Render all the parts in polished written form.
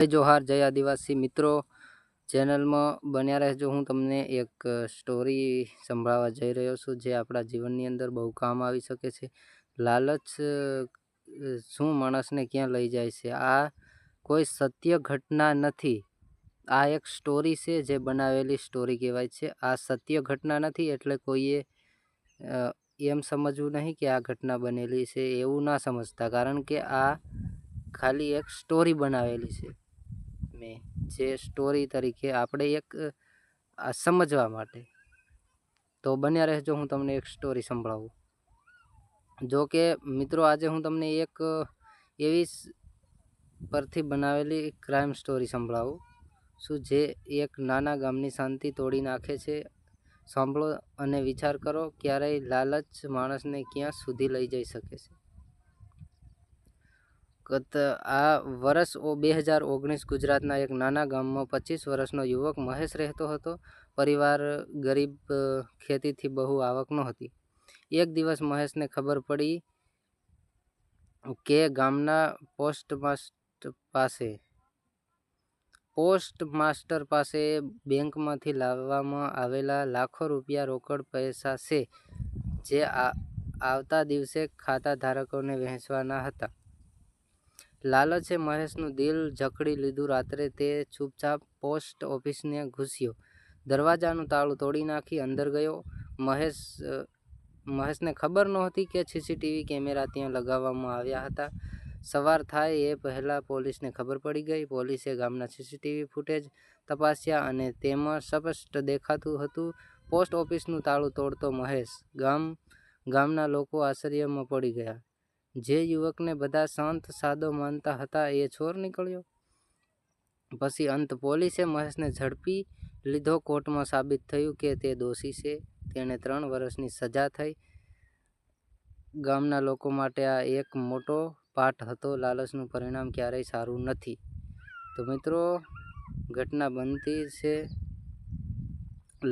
જય જોહાર, જય આદિવાસી મિત્રો, ચેનલમાં બન્યા રહેજો। હું તમને એક સ્ટોરી સંભળાવવા જઈ રહ્યો છું જે આપણા જીવનની અંદર બહુ કામ આવી શકે છે। લાલચ શું માણસને ક્યાં લઈ જાય છે। આ કોઈ સત્ય ઘટના નથી, આ એક સ્ટોરી છે જે બનાવેલી સ્ટોરી કહેવાય છે। આ સત્ય ઘટના નથી એટલે કોઈએ એમ સમજવું નહીં કે આ ઘટના બનેલી છે, એવું ના સમજતા, કારણ કે આ ખાલી એક સ્ટોરી બનાવેલી છે મેં, જે સ્ટોરી તરીકે આપણે એક સમજવા માટે। તો બન્યા રહેજો, હું તમને એક સ્ટોરી સંભળાવું। જો કે મિત્રો, આજે હું તમને એક એવી પરથી બનાવેલી ક્રાઇમ સ્ટોરી સંભળાવું છું જે એક નાના ગામની શાંતિ તોડી નાખે છે। સાંભળો અને વિચાર કરો, ક્યારેય લાલચ માણસને ક્યાં સુધી લઈ જઈ શકે છે। આ વર્ષ 2019 ગુજરાતના એક નાના ગામમાં 25 વર્ષનો યુવક મહેશ રહેતો હતો। પરિવાર ગરીબ, ખેતીથી બહુ આવક નહોતી। એક દિવસ મહેશને ખબર પડી કે ગામના પોસ્ટમાસ્ટર પાસે બેંકમાંથી લાવવામાં આવેલા લાખો રૂપિયા રોકડ પૈસા છે, જે આવતા દિવસે ખાતા ધારકોને વહેંચવાના હતા। લાલચે મહેશનું દિલ જકડી લીધું। રાત્રે તે ચૂપચાપ પોસ્ટ ઓફિસને ઘૂસ્યો, દરવાજાનું તાળું તોડી નાખી અંદર ગયો। મહેશને ખબર નહોતી કે સીસીટીવી કેમેરા ત્યાં લગાવવામાં આવ્યા હતા। સવાર થાય એ પહેલાં પોલીસને ખબર પડી ગઈ। પોલીસે ગામના સીસીટીવી ફૂટેજ તપાસ્યા અને તેમાં સ્પષ્ટ દેખાતું હતું પોસ્ટ ઓફિસનું તાળું તોડતો મહેશ। ગામના લોકો આશ્ચર્યમાં પડી ગયા। જે યુવકને બધા શાંત સાદો માનતા હતા એ ચોર નીકળ્યો। પછી અંત પોલીસે મહેશને ઝડપી લીધો। કોર્ટમાં સાબિત થયું કે તે દોષી છે, તેને 3 વર્ષની સજા થઈ। ગામના લોકો માટે આ એક મોટો પાઠ હતો, લાલચનું પરિણામ ક્યારેય સારું નથી। તો મિત્રો, ઘટના બનતી છે,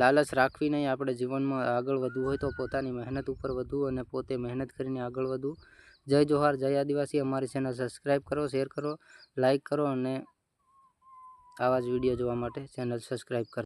લાલચ રાખવી નહીં। આપણે જીવનમાં આગળ વધવું હોય તો પોતાની મહેનત ઉપર વધવું અને પોતે મહેનત કરીને આગળ વધવું। જય જોહાર, જય આદિવાસી। અમારી ચેનલ સબસ્ક્રાઈબ કરો, શેર કરો, લાઈક કરો અને આવા જ વિડીયો જોવા માટે ચેનલ સબસ્ક્રાઈબ કરો।